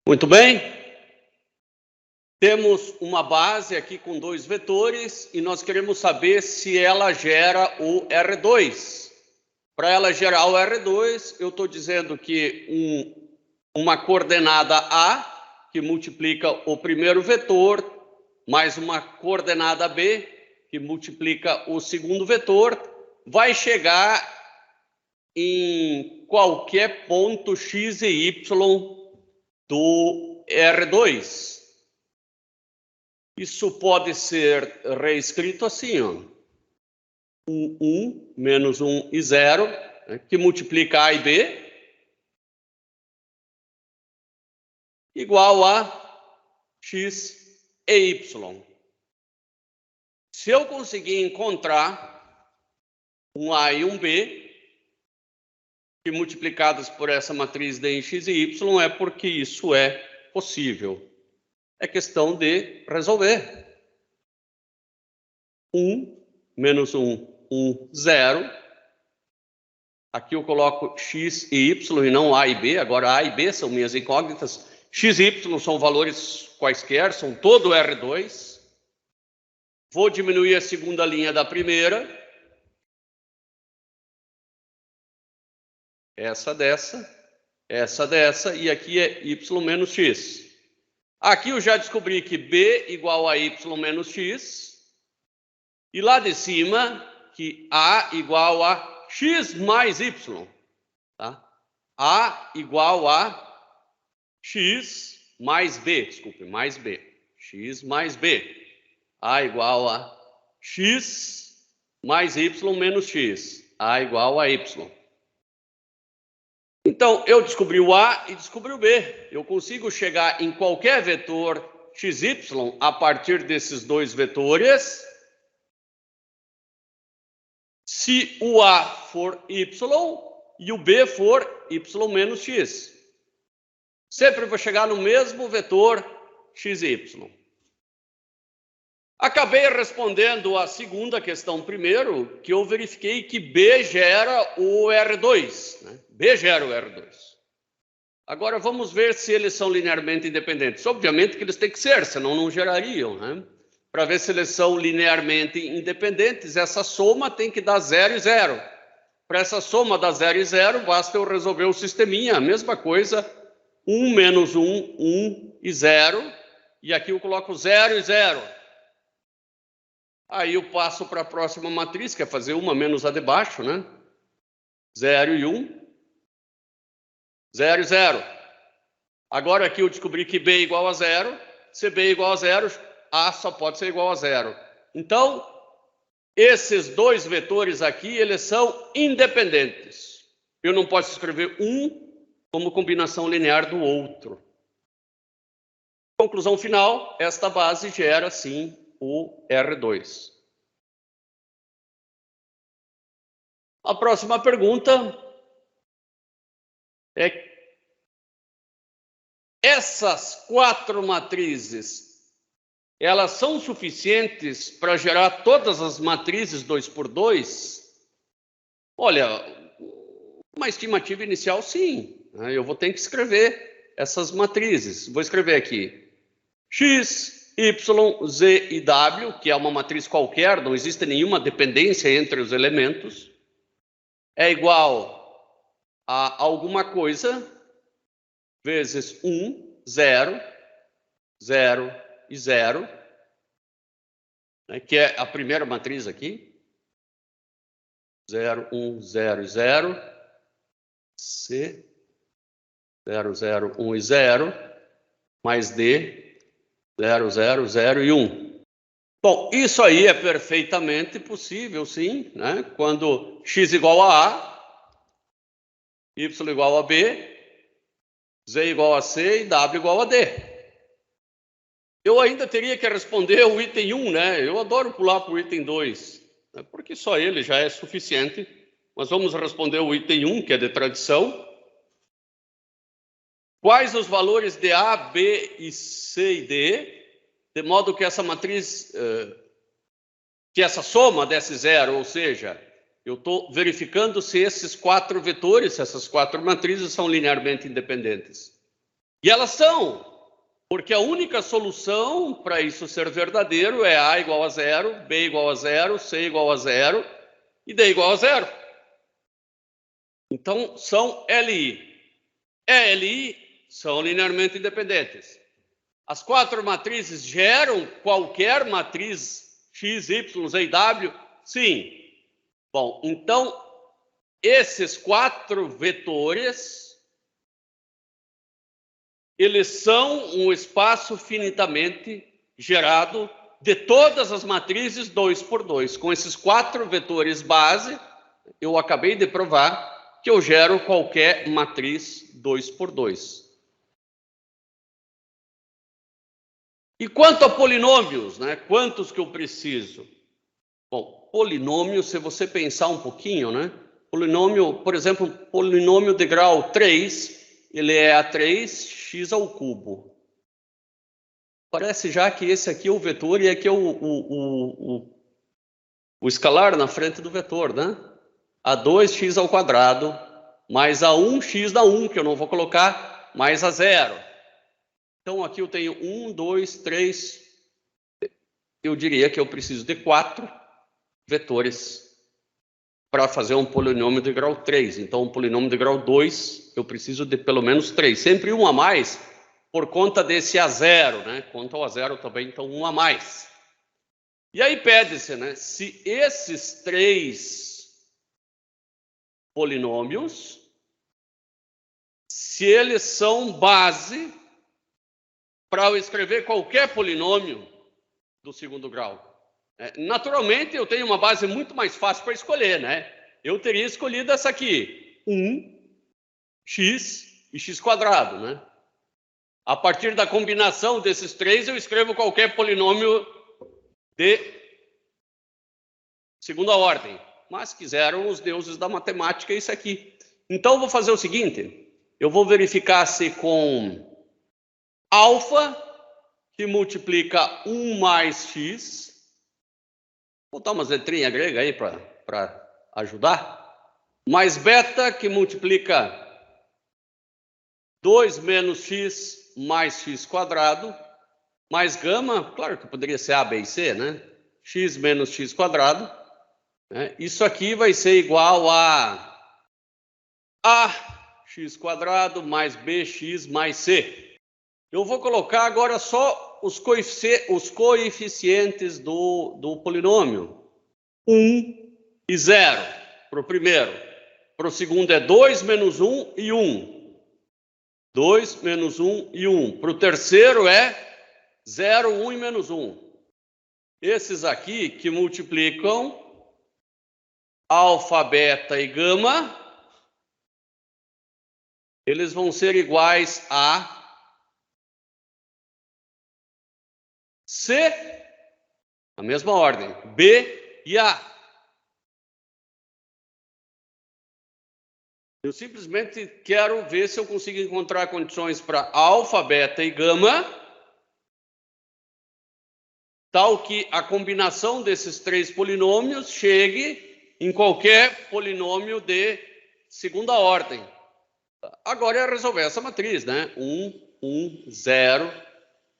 Muito bem. Temos uma base aqui com dois vetores e nós queremos saber se ela gera o R2. Para ela gerar o R2, eu estou dizendo que uma coordenada A, que multiplica o primeiro vetor, mais uma coordenada B, que multiplica o segundo vetor, vai chegar em qualquer ponto x e y do R2. Isso pode ser reescrito assim, ó. 1 menos 1 e 0, né, que multiplica A e B, igual a x e y. Se eu conseguir encontrar um A e um B, que multiplicados por essa matriz de x e y, é porque isso é possível. É questão de resolver. 1 menos 1, 1, 0. Aqui eu coloco x e y e não A e B. Agora A e B são minhas incógnitas. X e y são valores quaisquer, são todo R2. Vou diminuir a segunda linha da primeira. Essa dessa, e aqui é y menos x. Aqui eu já descobri que B igual a y menos x. E lá de cima, que A igual a x mais y. Tá? A igual a x mais B, desculpe, mais B. X mais B. A igual a x mais y menos x. A igual a y. Então, eu descobri o A e descobri o B. Eu consigo chegar em qualquer vetor xy a partir desses dois vetores. Se o A for y e o B for y menos x. Sempre vou chegar no mesmo vetor xy. Acabei respondendo a segunda questão primeiro, que eu verifiquei que B gera o R2. Né? B gera o R2. Agora vamos ver se eles são linearmente independentes. Obviamente que eles têm que ser, senão não gerariam. Né? Para ver se eles são linearmente independentes, essa soma tem que dar 0 e 0. Para essa soma dar 0 e 0, basta eu resolver o sisteminha. A mesma coisa, 1 menos 1, 1 e 0. E aqui eu coloco 0 e 0. Aí eu passo para a próxima matriz, que é fazer uma menos a de baixo, né? 0 e 1. 0 e 0. Agora aqui eu descobri que B é igual a 0. Se B é igual a 0, A só pode ser igual a 0. Então, esses dois vetores aqui, eles são independentes. Eu não posso escrever um como combinação linear do outro. Conclusão final, esta base gera, sim, o R2. A próxima pergunta é: essas quatro matrizes, elas são suficientes para gerar todas as matrizes 2×2? Olha, uma estimativa inicial, sim. Eu vou ter que escrever essas matrizes. Vou escrever aqui x, y, z e w, que é uma matriz qualquer, não existe nenhuma dependência entre os elementos, é igual a alguma coisa vezes 1, 0, 0 e 0, né, que é a primeira matriz aqui. 0, 1, 0 e 0. C, 0, 0, 1 e 0, mais D, 0, 0, 0 e 1. Bom, isso aí é perfeitamente possível, sim, né? Quando x igual a, y igual a B, z igual a C e w igual a D. Eu ainda teria que responder o item 1, né? Eu adoro pular para o item 2, né? Porque só ele já é suficiente. Mas vamos responder o item 1, que é de tradição. Quais os valores de A, B, e C e D, de modo que essa matriz, que essa soma desse 0, ou seja, eu estou verificando se esses quatro vetores, essas quatro matrizes são linearmente independentes. E elas são, porque a única solução para isso ser verdadeiro é A igual a 0, B igual a 0, C igual a 0 e D igual a 0. Então, são LI. E LI são linearmente independentes. As quatro matrizes geram qualquer matriz X, Y, Z e W? Sim. Bom, então, esses quatro vetores, eles são um espaço finitamente gerado de todas as matrizes 2 por 2. Com esses quatro vetores base, eu acabei de provar que eu gero qualquer matriz 2 por 2. E quanto a polinômios, né? Quantos que eu preciso? Bom, polinômio, se você pensar um pouquinho, né? Polinômio, por exemplo, polinômio de grau 3, ele é A3x ao cubo. Parece já que esse aqui é o vetor e aqui é o escalar na frente do vetor, né? A2x ao quadrado mais A1x dá 1, que eu não vou colocar, mais A0. Então, aqui eu tenho 1, 2, 3. Eu diria que eu preciso de 4 vetores para fazer um polinômio de grau 3. Então, um polinômio de grau 2, eu preciso de pelo menos 3. Sempre um a mais por conta desse A0, né? Quanto ao A0 também, então um a mais. E aí pede-se, né? Se esses 3 polinômios, se eles são base para eu escrever qualquer polinômio do segundo grau. Naturalmente, eu tenho uma base muito mais fácil para escolher, né? Eu teria escolhido essa aqui, 1x e x quadrado, né? A partir da combinação desses 3, eu escrevo qualquer polinômio de segunda ordem. Mas quiseram os deuses da matemática isso aqui. Então, eu vou fazer o seguinte, eu vou verificar se com alfa, que multiplica 1 mais x, vou botar umas letrinhas gregas aí para ajudar, mais beta, que multiplica 2 menos x mais x quadrado, mais gama, claro que poderia ser A, B e C, né? X menos x quadrado. Né? Isso aqui vai ser igual a x quadrado mais bx mais c. Eu vou colocar agora só os coeficientes do polinômio. 1 e 0 para o primeiro. Para o segundo é 2 menos 1 e 1. 2 menos 1 e 1. Para o terceiro é 0, 1 e menos 1. Esses aqui que multiplicam alfa, beta e gama, eles vão ser iguais a C, na mesma ordem, B e A. Eu simplesmente quero ver se eu consigo encontrar condições para alfa, beta e gama, tal que a combinação desses 3 polinômios chegue em qualquer polinômio de segunda ordem. Agora é resolver essa matriz, né? 1, 1, 0,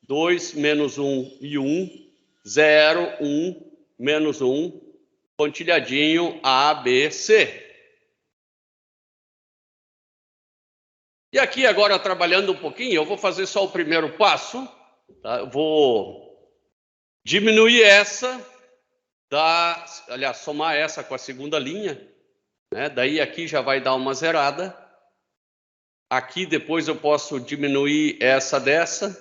2 menos 1 e 1, 0, 1, menos 1, pontilhadinho A, B, C. E aqui agora, trabalhando um pouquinho, eu vou fazer só o primeiro passo. Tá? Eu vou diminuir essa, aliás, somar essa com a segunda linha. Né? Daí aqui já vai dar uma zerada. Aqui depois eu posso diminuir essa dessa.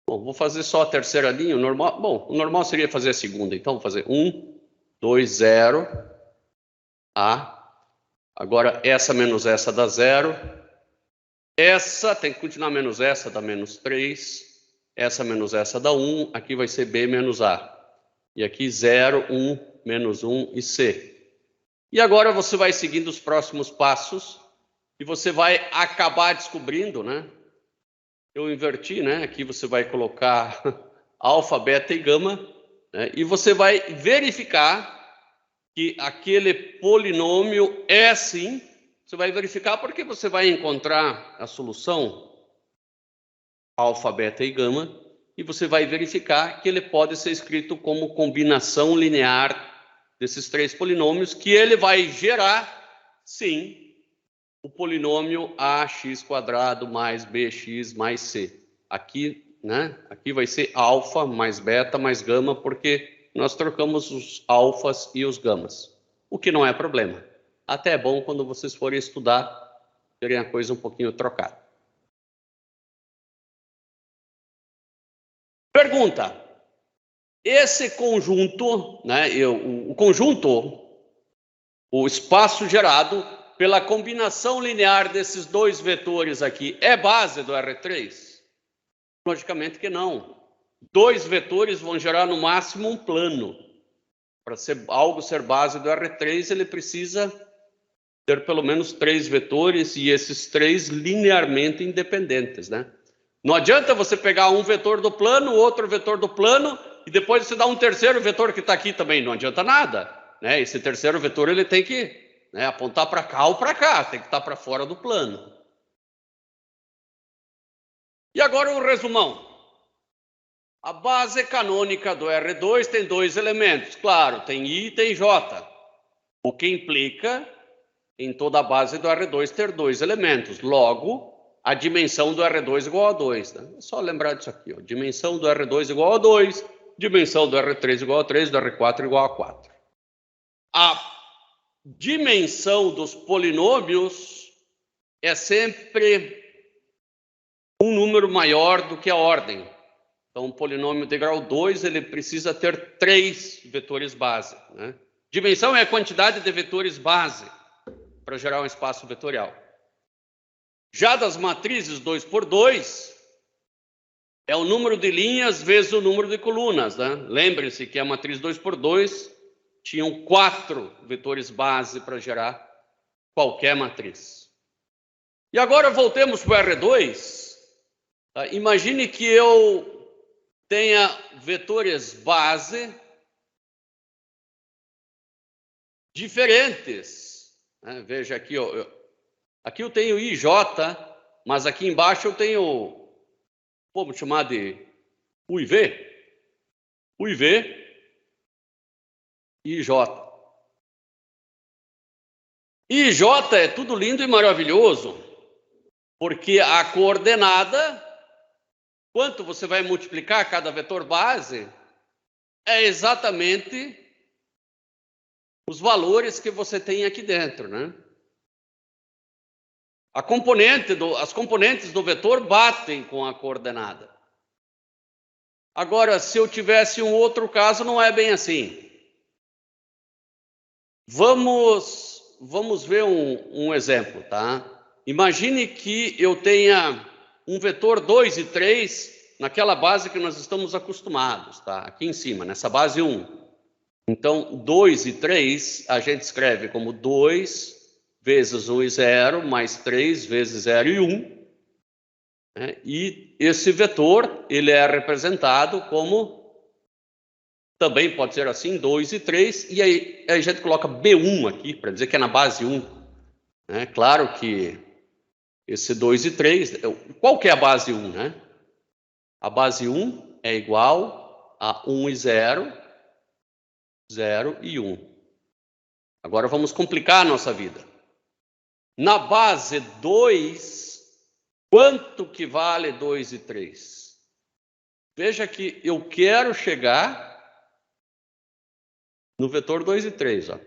Bom, vou fazer só a terceira linha. O normal seria fazer a segunda. Então, vou fazer 1, 2, 0, A. Agora, essa menos essa dá 0. Essa tem que continuar menos essa, dá menos 3. Essa menos essa dá 1. Aqui vai ser B menos A. E aqui 0, 1, menos 1 e C. E agora você vai seguindo os próximos passos e você vai acabar descobrindo, né? Eu inverti, né? Aqui você vai colocar alfa, beta e gama, né? E você vai verificar que aquele polinômio é sim Você vai verificar porque você vai encontrar a solução alfa, beta e gama, e você vai verificar que ele pode ser escrito como combinação linear desses três polinômios, que ele vai gerar, sim, o polinômio ax² mais bx mais c. Aqui, né? Aqui vai ser alfa mais beta mais gama, porque nós trocamos os alfas e os gamas, o que não é problema. Até é bom quando vocês forem estudar, terem a coisa um pouquinho trocada. Pergunta: esse conjunto, né, o conjunto, o espaço gerado pela combinação linear desses dois vetores aqui, é base do R3? Logicamente que não. Dois vetores vão gerar no máximo um plano. Para algo ser base do R3, ele precisa ter pelo menos três vetores, e esses três linearmente independentes, né? Não adianta você pegar um vetor do plano, outro vetor do plano, e depois você dá um terceiro vetor que está aqui também. Não adianta nada, né? Esse terceiro vetor ele tem que, né, apontar para cá ou para cá, tem que estar para fora do plano. E agora o resumão. A base canônica do R2 tem dois elementos. Claro, tem I e tem J, o que implica em toda a base do R2 ter dois elementos. Logo, a dimensão do R2 igual a 2. Né? É só lembrar disso aqui. Ó. Dimensão do R2 igual a 2, dimensão do R3 igual a 3, do R4 igual a 4. A dimensão dos polinômios é sempre um número maior do que a ordem. Então, um polinômio de grau 2, ele precisa ter 3 vetores base. Né? Dimensão é a quantidade de vetores base para gerar um espaço vetorial. Já das matrizes 2 por 2, é o número de linhas vezes o número de colunas. Né? Lembre-se que a matriz 2 por 2 tinham 4 vetores base para gerar qualquer matriz. E agora voltemos para o R2. Imagine que eu tenha vetores base diferentes. Veja aqui, ó, aqui eu tenho IJ, mas aqui embaixo eu tenho, vamos chamar de UIV e IJ. IJ é tudo lindo e maravilhoso, porque a coordenada, quanto você vai multiplicar cada vetor base, é exatamente os valores que você tem aqui dentro, né? As componentes do vetor batem com a coordenada. Agora, se eu tivesse um outro caso, não é bem assim. Vamos ver um exemplo, tá? Imagine que eu tenha um vetor 2 e 3 naquela base que nós estamos acostumados, tá? Aqui em cima, nessa base 1. Então, 2 e 3 a gente escreve como 2 vezes 1 e 0, mais 3 vezes 0 e 1. Né? E esse vetor, ele é representado como, também pode ser assim, 2 e 3, e aí a gente coloca B1 aqui, para dizer que é na base 1. Né? Claro que esse 2 e 3, qual que é a base 1, né? A base 1 é igual a 1 e 0, 0 e 1. Agora vamos complicar a nossa vida. Na base 2, quanto que vale 2 e 3? Veja que eu quero chegar no vetor 2 e 3. Ó.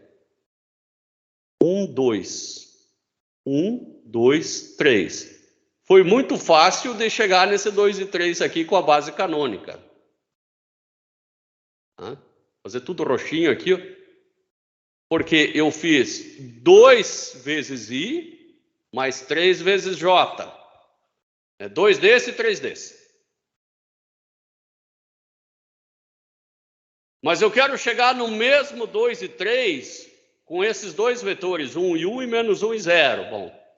1, 2. 1, 2, 3. Foi muito fácil de chegar nesse 2 e 3 aqui com a base canônica. Fazer tudo roxinho aqui, ó, porque eu fiz 2 vezes I mais 3 vezes J. 2 desse e 3 desse. Mas eu quero chegar no mesmo 2 e 3 com esses dois vetores, 1 e 1 e menos 1 e 0. Bom,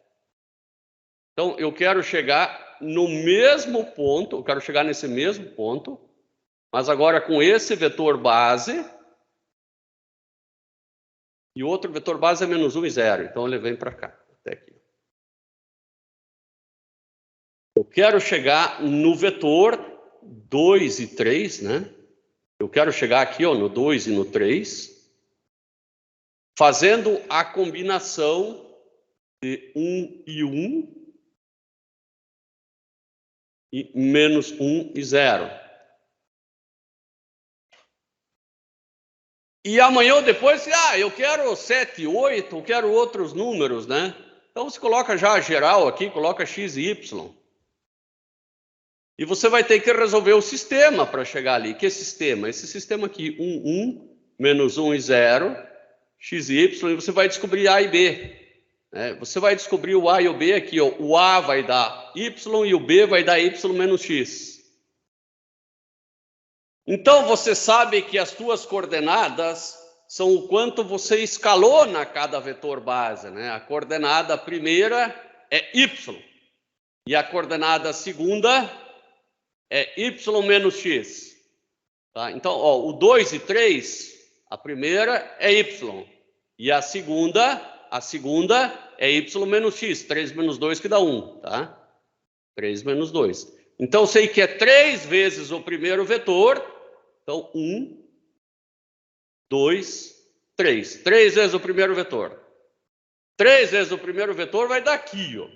então eu quero chegar no mesmo ponto, eu quero chegar nesse mesmo ponto, mas agora com esse vetor base, e o outro vetor base é menos 1 e 0, então ele vem para cá. até aqui. Eu quero chegar no vetor 2 e 3, né? Eu quero chegar aqui, ó, no 2 e no 3, fazendo a combinação de 1 e 1 e menos 1 e 0. E amanhã ou depois, eu quero 7, 8, eu quero outros números, né? Então você coloca já a geral aqui, coloca x e y. E você vai ter que resolver o sistema para chegar ali. Que sistema? Esse sistema aqui, 1, 1, menos 1 e 0, x e y, e você vai descobrir A e B. Você vai descobrir o A e o B aqui, ó. O A vai dar y e o B vai dar y menos x. Então, você sabe que as suas coordenadas são o quanto você escalona cada vetor base, né? A coordenada primeira é y, e a coordenada segunda é y menos x. Tá? Então, ó, o 2 e 3, a primeira é y, e a segunda é y menos x, 3 menos 2 que dá 1, tá? 3 menos 2. Então, eu sei que é 3 vezes o primeiro vetor. Então, 1, 2, 3. 3 vezes o primeiro vetor. 3 vezes o primeiro vetor vai dar aqui, ó.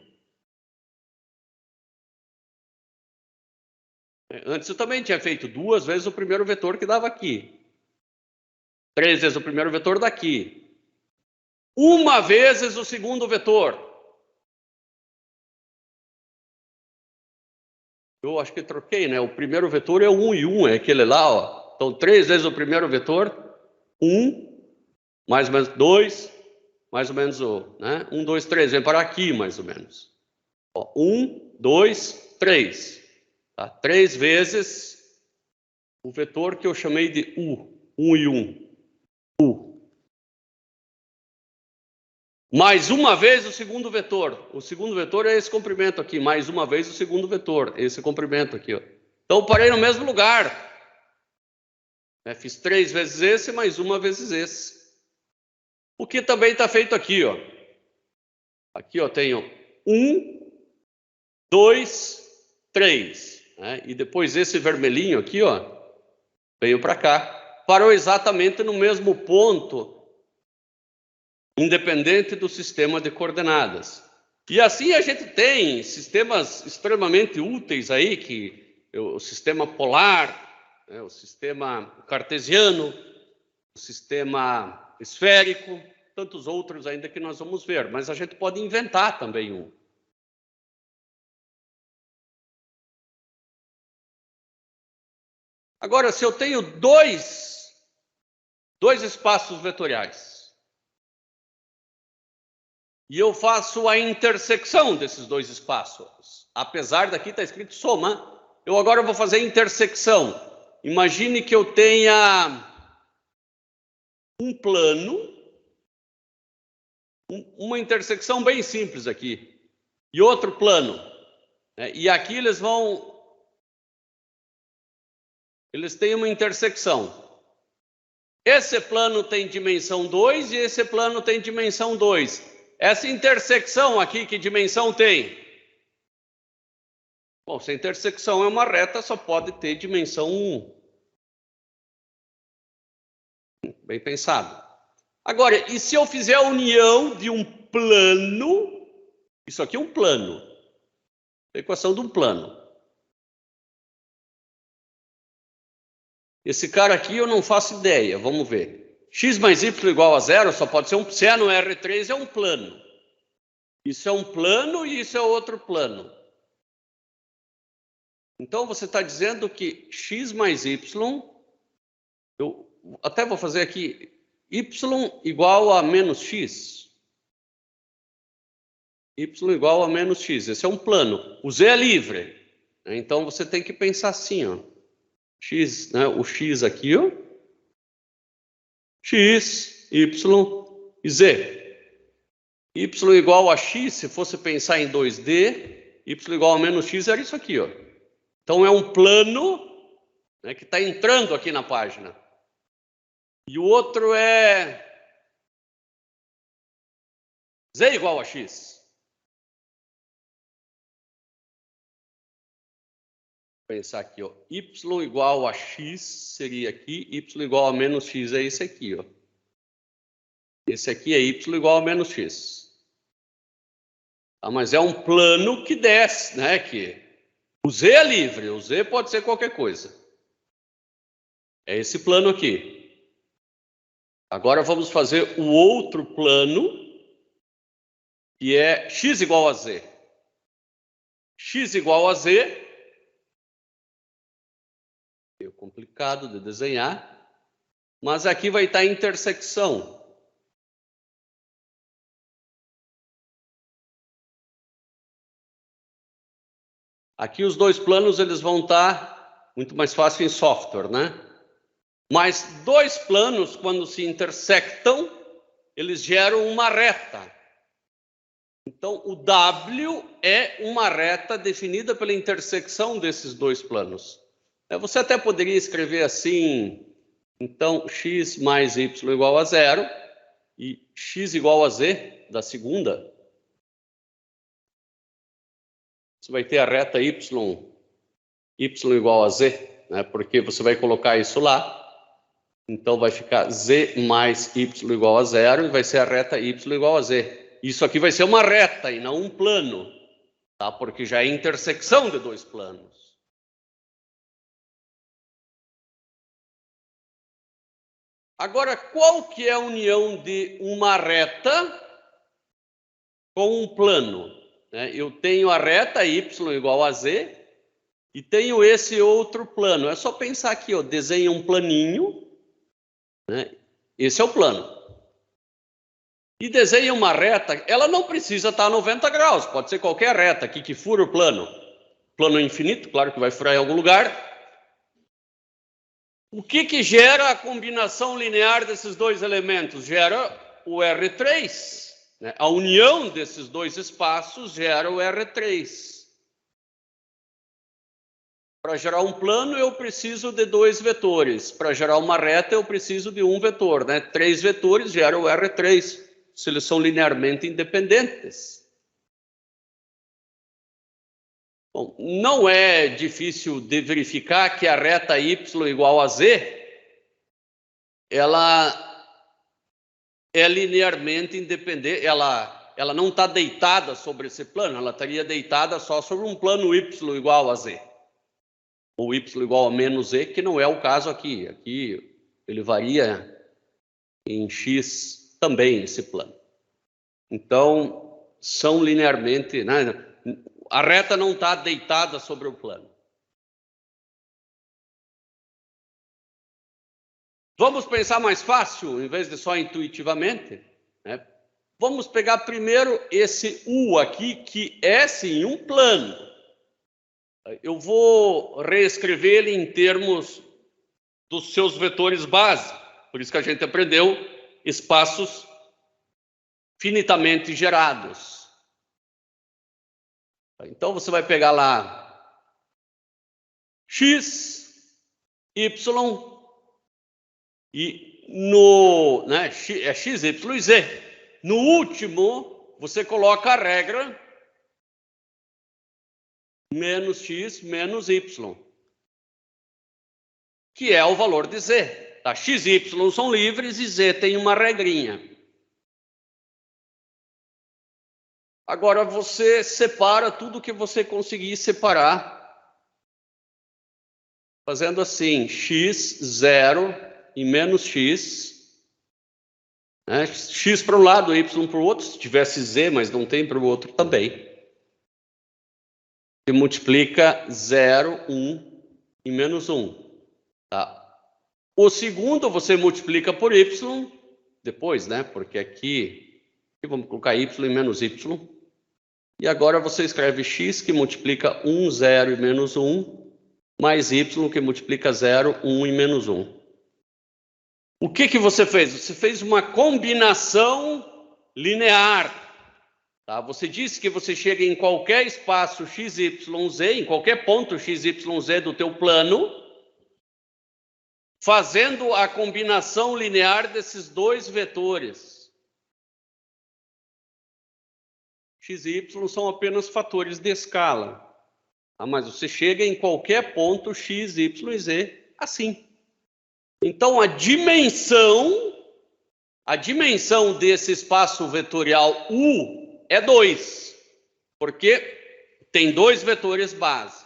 Antes eu também tinha feito 2 vezes o primeiro vetor que dava aqui. 3 vezes o primeiro vetor daqui. 1 vezes o segundo vetor. Eu acho que troquei, né? O primeiro vetor é 1 e 1, é aquele lá, ó. Então, 3 vezes o primeiro vetor, 1, mais ou menos 2, mais ou menos, né? 1, 2, 3, vem para aqui, mais ou menos. Ó, 1, 2, 3. Tá? 3 vezes o vetor que eu chamei de U. 1 e 1. U. Mais 1 vez o segundo vetor. O segundo vetor é esse comprimento aqui. Mais 1 vez o segundo vetor. Esse comprimento aqui, ó. Então, eu parei no mesmo lugar. Fiz 3 vezes esse, mais 1 vezes esse. O que também está feito aqui, ó. Aqui, ó, tenho 1, 2, 3. Né? E depois esse vermelhinho aqui, ó, veio para cá. Parou exatamente no mesmo ponto, independente do sistema de coordenadas. E assim a gente tem sistemas extremamente úteis aí, que o sistema polar, o sistema cartesiano, o sistema esférico, tantos outros ainda que nós vamos ver, mas a gente pode inventar também um. Agora, se eu tenho dois espaços vetoriais e eu faço a intersecção desses dois espaços, apesar daqui está escrito soma, eu agora vou fazer a intersecção. Imagine que eu tenha um plano, uma intersecção bem simples aqui, e outro plano. E aqui eles têm uma intersecção. Esse plano tem dimensão 2 e esse plano tem dimensão 2. Essa intersecção aqui, que dimensão tem? Bom, se a intersecção é uma reta, só pode ter dimensão 1. Bem pensado. Agora, e se eu fizer a união de um plano? Isso aqui é um plano. A equação de um plano. Esse cara aqui eu não faço ideia, vamos ver. X mais y igual a 0 só pode ser um... Se é no R3 é um plano. Isso é um plano e isso é outro plano. Então você está dizendo que x mais y, eu até vou fazer aqui, y igual a menos x. Y igual a menos x, esse é um plano. O z é livre. Então você tem que pensar assim, ó. X, né? O x aqui, ó. X, y e z. Y igual a x, se fosse pensar em 2D, y igual a menos x era isso aqui, ó. Então é um plano, né, que está entrando aqui na página. E o outro é z igual a x. pensar aqui, ó, y igual a x seria aqui, y igual a menos x é esse aqui, ó. Esse aqui é y igual a menos x. Ah, mas é um plano que desce, né? Que o z é livre, o z pode ser qualquer coisa. É esse plano aqui. Agora vamos fazer o outro plano, que é x igual a z. X igual a z. Meio complicado de desenhar. Mas aqui vai estar a intersecção. Aqui os dois planos eles vão estar muito mais fácil em software, né? Mas dois planos, quando se intersectam, eles geram uma reta. Então, o W é uma reta definida pela intersecção desses dois planos. Você até poderia escrever assim, então, x mais y igual a 0 e x igual a z da segunda. Você vai ter a reta y igual a z, né? Porque você vai colocar isso lá. Então, vai ficar z mais y igual a 0 e vai ser a reta y igual a z. Isso aqui vai ser uma reta e não um plano, tá? Porque já é intersecção de dois planos. Agora, qual que é a união de uma reta com um plano? Eu tenho a reta y igual a z e tenho esse outro plano. É só pensar aqui, ó, desenha um planinho, né? Esse é o plano. E desenha uma reta, ela não precisa estar a 90 graus, pode ser qualquer reta aqui que fura o plano. Plano infinito, claro que vai furar em algum lugar. O que gera a combinação linear desses dois elementos? Gera o R3. Né? A união desses dois espaços gera o R3. Para gerar um plano, eu preciso de dois vetores. Para gerar uma reta, eu preciso de um vetor. Né? 3 vetores geram o R3, se eles são linearmente independentes. Bom, não é difícil de verificar que a reta y igual a z, ela é linearmente independente, ela não está deitada sobre esse plano, ela estaria deitada só sobre um plano y igual a z. Ou y igual a menos z, que não é o caso aqui. Aqui ele varia em x também, esse plano. Então, são linearmente... Né? A reta não está deitada sobre o plano. Vamos pensar mais fácil, em vez de só intuitivamente, né? Vamos pegar primeiro esse U aqui, que é sim um plano. Eu vou reescrever ele em termos dos seus vetores base. Por isso que a gente aprendeu espaços finitamente gerados. Então, você vai pegar lá x, y, e no... Né, é x, y e z. No último, você coloca a regra menos x menos y, que é o valor de z. Tá? X e y são livres e z tem uma regrinha. Agora, você separa tudo que você conseguir separar, fazendo assim, x, 0 e menos x. Né? X para um lado, y para o outro. Se tivesse z, mas não tem para o outro também. E multiplica 0, 1 e menos 1. Tá? O segundo você multiplica por y, depois, né? Porque aqui vamos colocar y e menos y. E agora você escreve x, que multiplica 1, 0 e menos 1, mais y, que multiplica 0, 1 e menos 1. O que você fez? Você fez uma combinação linear. Tá? Você disse que você chega em qualquer espaço x, y, z, em qualquer ponto x, y, z do teu plano, fazendo a combinação linear desses dois vetores. X e y são apenas fatores de escala. Mas você chega em qualquer ponto x, y e z assim. Então, a dimensão desse espaço vetorial U é 2, porque tem 2 vetores base.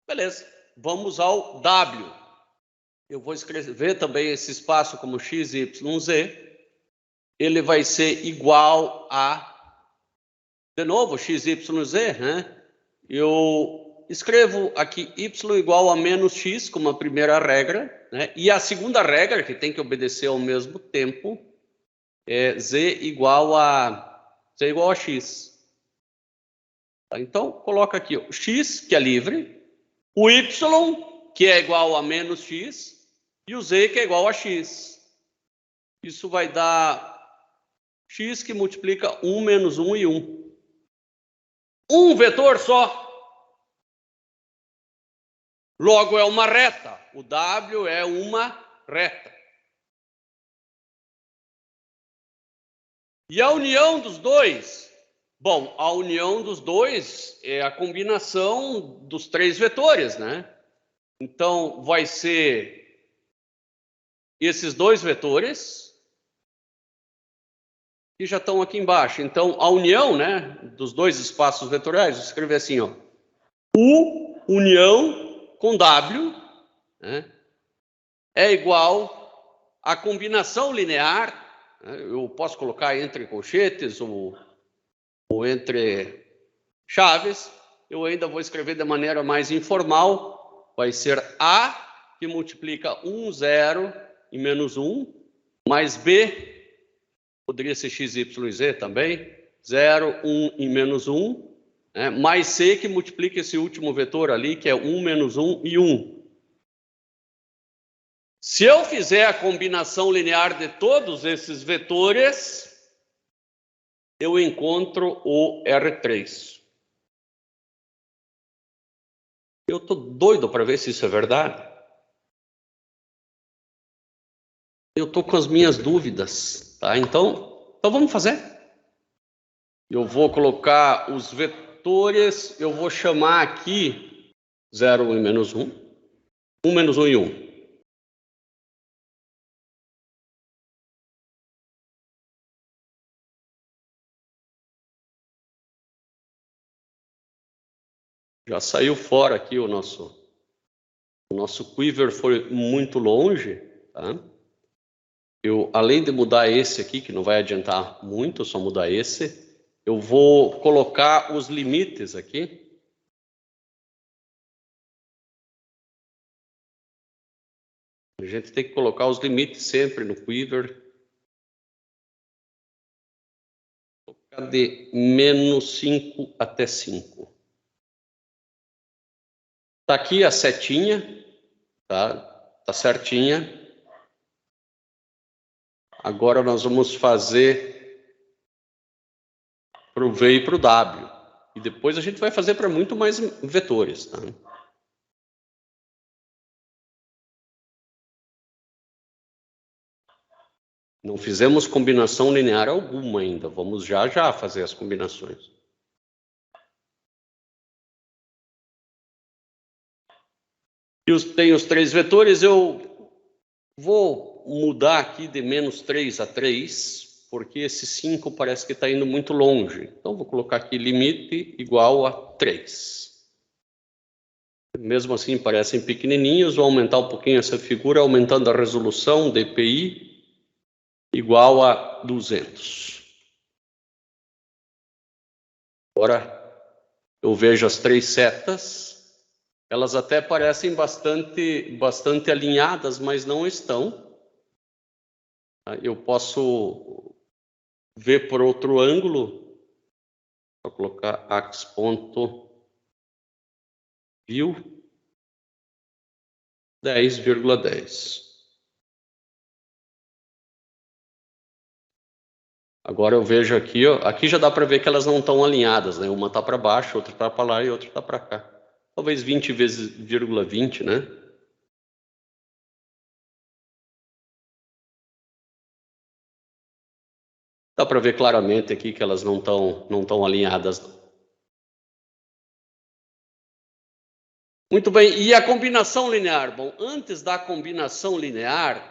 Beleza, vamos ao W. Eu vou escrever também esse espaço como x, y, z. Ele vai ser igual a, de novo, x, y, z, né? Eu escrevo aqui y igual a menos x como a primeira regra, né? E a segunda regra, que tem que obedecer ao mesmo tempo, é z igual a x. Então, coloca aqui o x, que é livre, o y, que é igual a menos x, e o z, que é igual a x. Isso vai dar x que multiplica 1 menos 1 e 1. Um vetor só. Logo, é uma reta. O W é uma reta. E a união dos dois? Bom, a união dos dois é a combinação dos 3 vetores, né? Então, vai ser esses 2 vetores que já estão aqui embaixo. Então, a união, né, dos 2 espaços vetoriais, vou escrever assim, ó. U união com W, né, é igual à combinação linear, né, eu posso colocar entre colchetes ou entre chaves, eu ainda vou escrever de maneira mais informal, vai ser A, que multiplica 1, 0 e menos 1, mais B, poderia ser x, y e z também, 0, 1 e menos 1, né, mais C, que multiplica esse último vetor ali, que é 1, menos 1 e 1. Se eu fizer a combinação linear de todos esses vetores, eu encontro o R3. Eu estou doido para ver se isso é verdade. Eu estou com as minhas dúvidas, tá? Então vamos fazer. Eu vou colocar os vetores, eu vou chamar aqui 0, 1 e menos 1, 1 menos 1 e 1. Já saiu fora aqui o nosso quiver foi muito longe, tá? Eu, além de mudar esse aqui, que não vai adiantar muito, só mudar esse, eu vou colocar os limites aqui. A gente tem que colocar os limites sempre no quiver. Vou colocar de menos 5 até 5. Tá aqui a setinha, tá? Tá certinha. Agora nós vamos fazer para o V e para o W. E depois a gente vai fazer para muito mais vetores, tá? Não fizemos combinação linear alguma ainda. Vamos já fazer as combinações. Tem os 3 vetores. Eu vou mudar aqui de menos 3 a 3, porque esse 5 parece que está indo muito longe. Então, vou colocar aqui limite igual a 3. Mesmo assim, parecem pequenininhos. Vou aumentar um pouquinho essa figura, aumentando a resolução, DPI igual a 200. Agora, eu vejo as 3 setas. Elas até parecem bastante alinhadas, mas não estão. Eu posso ver por outro ângulo. Vou colocar ax.view 10,10. Agora eu vejo aqui, ó, aqui já dá para ver que elas não estão alinhadas, né? Uma está para baixo, outra está para lá e outra está para cá. Talvez 20 vezes 0,20, né? Dá para ver claramente aqui que elas não estão alinhadas. Muito bem, e a combinação linear? Bom, antes da combinação linear,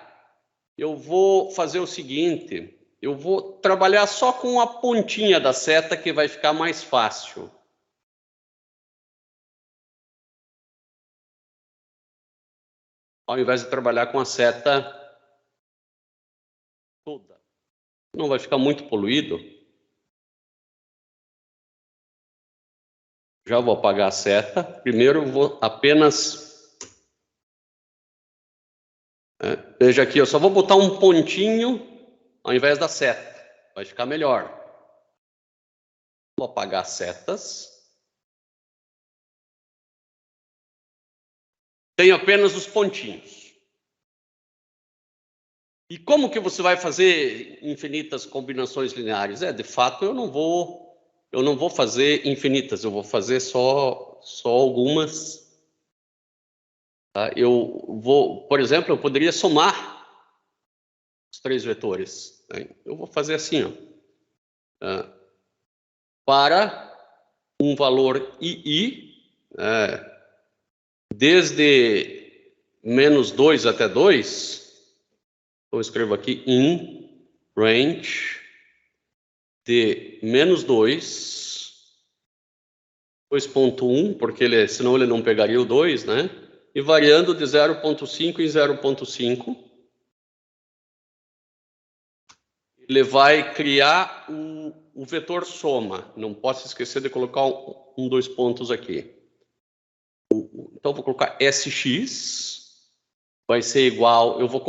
eu vou fazer o seguinte, eu vou trabalhar só com a pontinha da seta, que vai ficar mais fácil. Ao invés de trabalhar com a seta toda. Não vai ficar muito poluído. Já vou apagar a seta. Primeiro eu vou apenas... veja aqui, eu só vou botar um pontinho ao invés da seta. Vai ficar melhor. Vou apagar as setas. Tenho apenas os pontinhos. E como que você vai fazer infinitas combinações lineares? De fato, eu não vou fazer infinitas, eu vou fazer só algumas. Tá? Eu vou, por exemplo, eu poderia somar os 3 vetores. Né? Eu vou fazer assim, ó, para um valor i, desde -2 até 2, eu escrevo aqui in range de -2, 2.1, porque senão ele não pegaria o 2, né? E variando de 0.5 em 0.5. Ele vai criar o vetor soma. Não posso esquecer de colocar dois pontos aqui. Então, vou colocar SX. Vai ser igual... Eu vou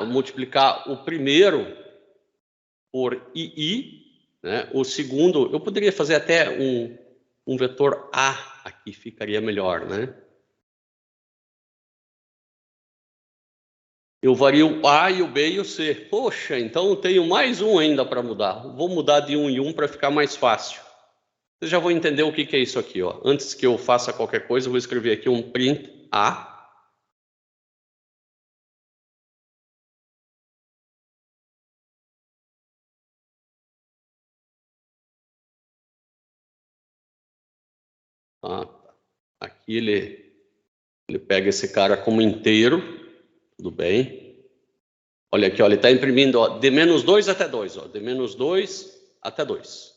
multiplicar o primeiro por II. Né? O segundo... Eu poderia fazer até um vetor A aqui, ficaria melhor, né? Eu vario o A e o B e o C. Poxa, então eu tenho mais um ainda para mudar. Vou mudar de 1 em 1 para ficar mais fácil. Vocês já vão entender o que é isso aqui. Ó. Antes que eu faça qualquer coisa, eu vou escrever aqui um print A. Aqui ele pega esse cara como inteiro. Tudo bem. Olha aqui, ó, ele está imprimindo ó, de -2 até 2. Ó, de -2 até 2.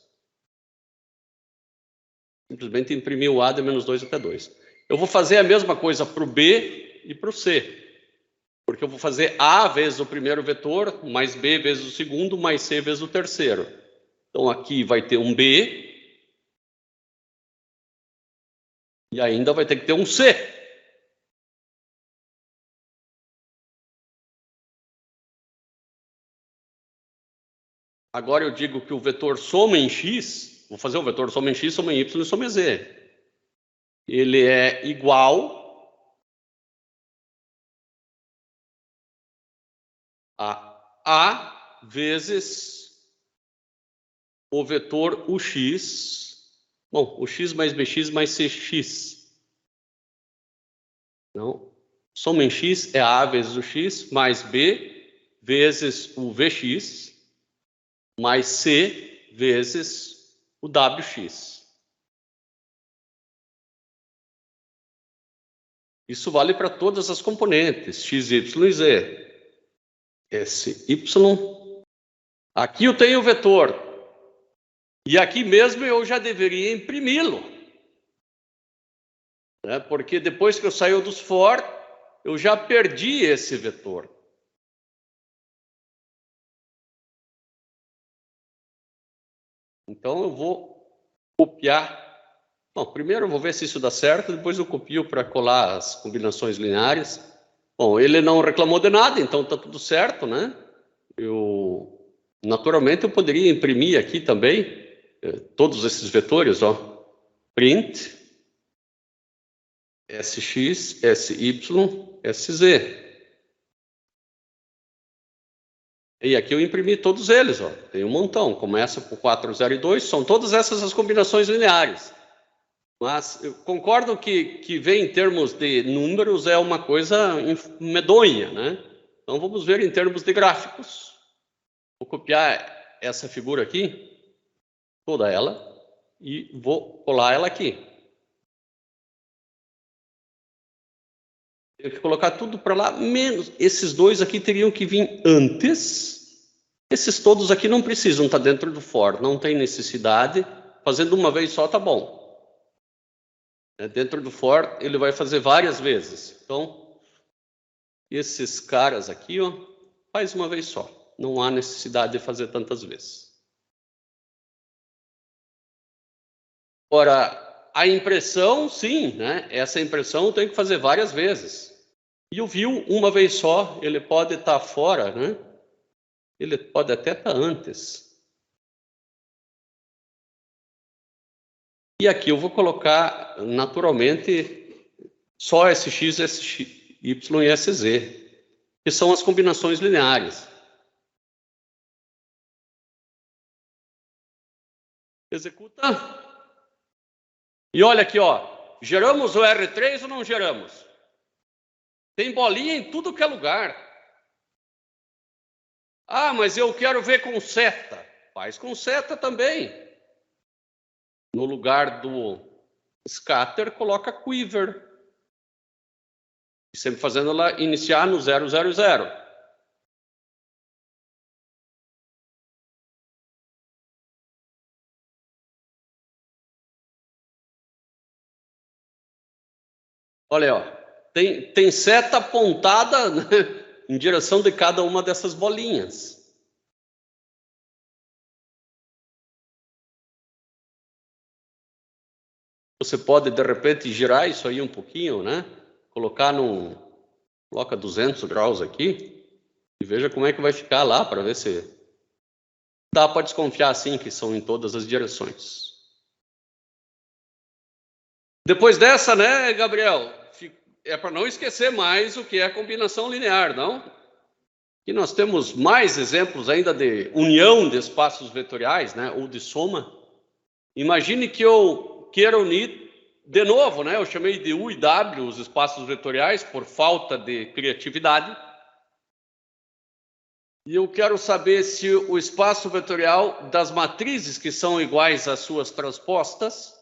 Simplesmente imprimiu o A de -2 até 2. Eu vou fazer a mesma coisa para o B e para o C. Porque eu vou fazer A vezes o primeiro vetor, mais B vezes o segundo, mais C vezes o terceiro. Então, aqui vai ter um B. E ainda vai ter que ter um C. Agora eu digo que o vetor soma em X, vou fazer o vetor soma em X, soma em Y e soma em Z. Ele é igual a A vezes o vetor UX. Bom, o X mais BX mais CX. Então, soma em X é A vezes o X mais B vezes o VX mais C vezes o WX. Isso vale para todas as componentes, x, y e z. SY. Aqui eu tenho o vetor. E aqui mesmo eu já deveria imprimi-lo. Né? Porque depois que eu saio dos for, eu já perdi esse vetor. Então eu vou copiar. Bom, primeiro eu vou ver se isso dá certo, depois eu copio para colar as combinações lineares. Bom, ele não reclamou de nada, então está tudo certo, né? Naturalmente eu poderia imprimir aqui também todos esses vetores, ó. Print SX, SY, SZ. E aqui eu imprimi todos eles, ó. Tem um montão. Começa por 4, 0 e 2. São todas essas as combinações lineares. Mas eu concordo que ver em termos de números é uma coisa medonha, né? Então vamos ver em termos de gráficos. Vou copiar essa figura aqui, toda ela, e vou colar ela aqui. Tenho que colocar tudo para lá, menos. Esses dois aqui teriam que vir antes. Esses todos aqui não precisam estar dentro do for, não tem necessidade. Fazendo uma vez só tá bom. Dentro do for, ele vai fazer várias vezes. Então, esses caras aqui, ó, faz uma vez só. Não há necessidade de fazer tantas vezes. Ora, a impressão, sim, né? Essa impressão tem que fazer várias vezes. E o view, uma vez só, ele pode estar fora, né? Ele pode até estar antes. E aqui eu vou colocar, naturalmente, só SX, SY e SZ, que são as combinações lineares. Executa. E olha aqui, ó. Geramos o R3 ou não geramos? Tem bolinha em tudo que é lugar. Ah, mas eu quero ver com seta. Faz com seta também. No lugar do scatter, coloca quiver. Sempre fazendo ela iniciar no 000. Olha, ó, tem seta apontada, né, em direção de cada uma dessas bolinhas. Você pode, de repente, girar isso aí um pouquinho, né? Coloca 200 graus aqui e veja como é que vai ficar lá, para ver se dá para desconfiar, assim, que são em todas as direções. Depois dessa, né, Gabriel, é para não esquecer mais o que é a combinação linear, não? E nós temos mais exemplos ainda de união de espaços vetoriais, né, ou de soma. Imagine que eu queira unir de novo, né? Eu chamei de U e W os espaços vetoriais por falta de criatividade. E eu quero saber se o espaço vetorial das matrizes que são iguais às suas transpostas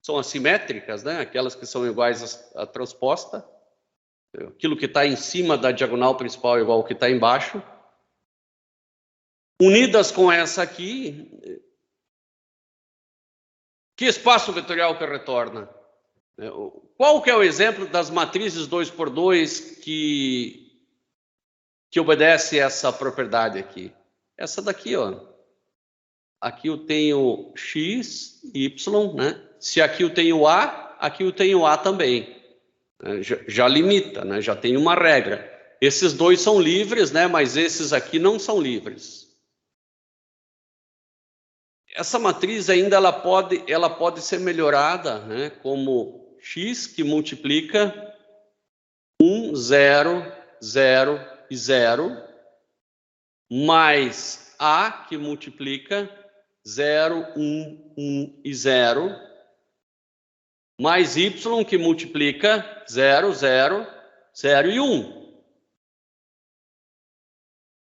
são assimétricas, né? Aquelas que são iguais à transposta. Aquilo que está em cima da diagonal principal é igual ao que está embaixo. Unidas com essa aqui, que espaço vetorial que retorna? Qual que é o exemplo das matrizes 2x2 que obedece essa propriedade aqui? Essa daqui, ó. Aqui eu tenho x, y, né? Se aqui eu tenho a, aqui eu tenho a também. Já limita, né? Já tem uma regra. Esses dois são livres, né? Mas esses aqui não são livres. Essa matriz ainda ela pode ser melhorada, né, como x que multiplica 1, 0, 0 e 0, mais a que multiplica 0, 1, 1 e 0, mais y que multiplica 0, 0, 0 e 1.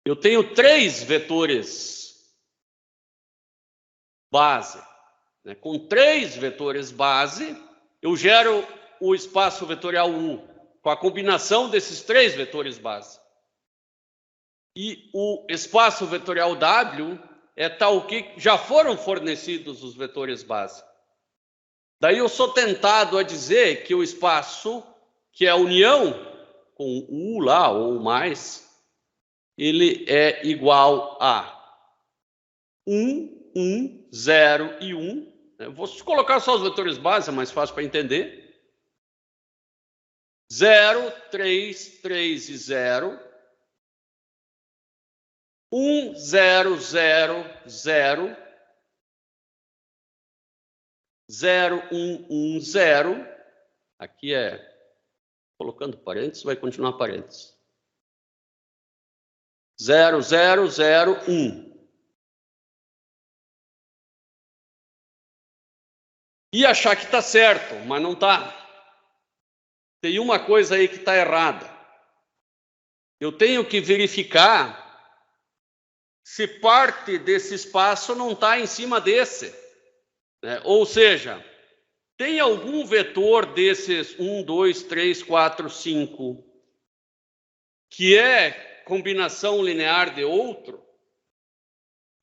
Eu tenho 3 vetores base. Com 3 vetores base, eu gero o espaço vetorial U com a combinação desses 3 vetores base. E o espaço vetorial W é tal que já foram fornecidos os vetores base. Daí eu sou tentado a dizer que o espaço, que é a união com U lá, ou mais, ele é igual a 1, 1, 0 e 1. Eu vou colocar só os vetores base, é mais fácil para entender. 0, 3, 3 e 0. 1, 0, 0, 0. 0, 1, 1, 0. Aqui é colocando parênteses, vai continuar parênteses. 0, 0, 0, 1. E achar que está certo, mas não está. Tem uma coisa aí que está errada. Eu tenho que verificar se parte desse espaço não está em cima desse. Ou seja, Tem algum vetor desses 1, 2, 3, 4, 5 que é combinação linear de outro?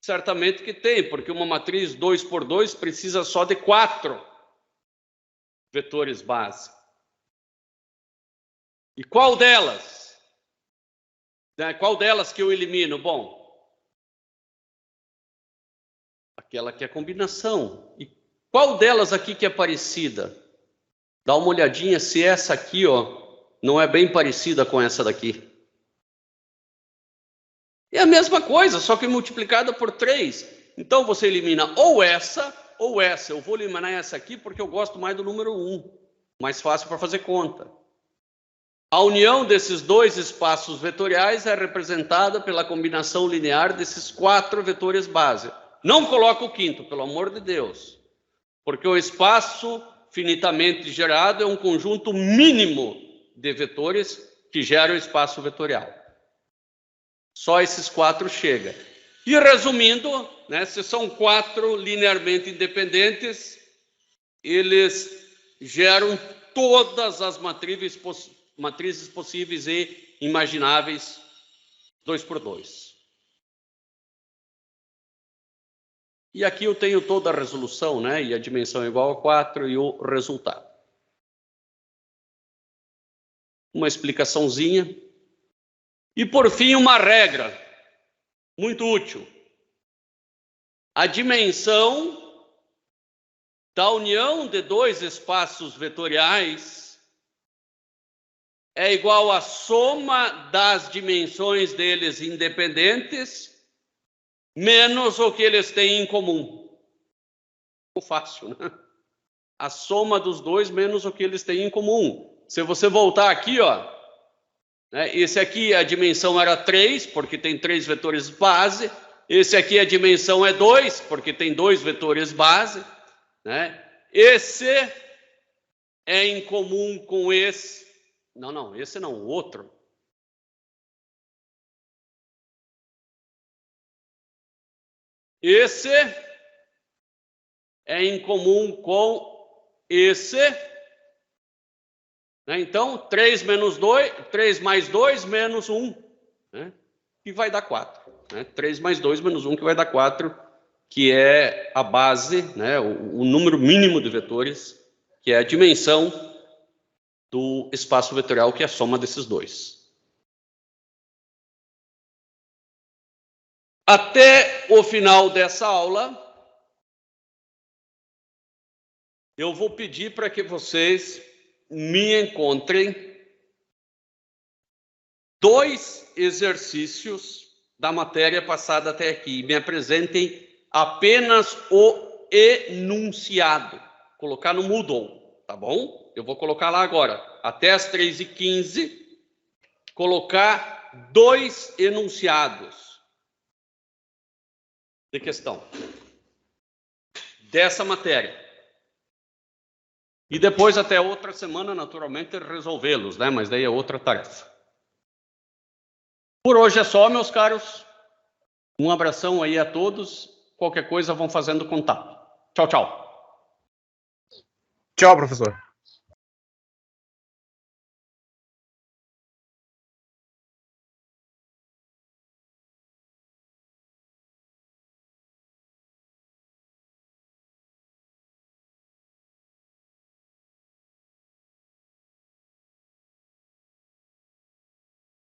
Certamente que tem, porque uma matriz 2 por 2 precisa só de 4 vetores base. E qual delas? Qual delas que eu elimino? Bom, aquela que é combinação. E qual delas aqui que é parecida? Dá uma olhadinha se essa aqui, ó, não é bem parecida com essa daqui. É a mesma coisa, só que multiplicada por 3. Então, você elimina ou essa ou essa. Eu vou eliminar essa aqui porque eu gosto mais do número 1. Mais fácil para fazer conta. A união desses dois espaços vetoriais é representada pela combinação linear desses 4 vetores base. Não coloca o quinto, pelo amor de Deus. Porque o espaço finitamente gerado é um conjunto mínimo de vetores que geram o espaço vetorial. Só esses 4 chega. E resumindo, né, se são 4 linearmente independentes, eles geram todas as matrizes possíveis e imagináveis 2 por 2. E aqui eu tenho toda a resolução, né, e a dimensão é igual a 4 e o resultado. Uma explicaçãozinha. E, por fim, uma regra muito útil. A dimensão da união de 2 espaços vetoriais é igual à soma das dimensões deles independentes menos o que eles têm em comum. Ficou fácil, né? A soma dos dois menos o que eles têm em comum. Se você voltar aqui, ó, né, esse aqui a dimensão era 3, porque tem 3 vetores base. Esse aqui a dimensão é 2, porque tem 2 vetores base. Né? Esse é em comum com esse. Não, esse não, o outro. Esse é em comum com esse. Né? Então, 3 mais 2 menos 1, né? Que vai dar 4. Né? 3 mais 2 menos 1, que vai dar 4, que é a base, né? o número mínimo de vetores, que é a dimensão do espaço vetorial, que é a soma desses dois. Até o final dessa aula, eu vou pedir para que vocês me encontrem 2 exercícios da matéria passada até aqui. Me apresentem apenas o enunciado. Colocar no Moodle, tá bom? Eu vou colocar lá agora, até as 3h15, colocar 2 enunciados de questão dessa matéria. E depois, até outra semana, naturalmente, resolvê-los, né? Mas daí é outra tarefa. Por hoje é só, meus caros. Um abração aí a todos. Qualquer coisa, vão fazendo contato. Tchau, tchau. Tchau, professor.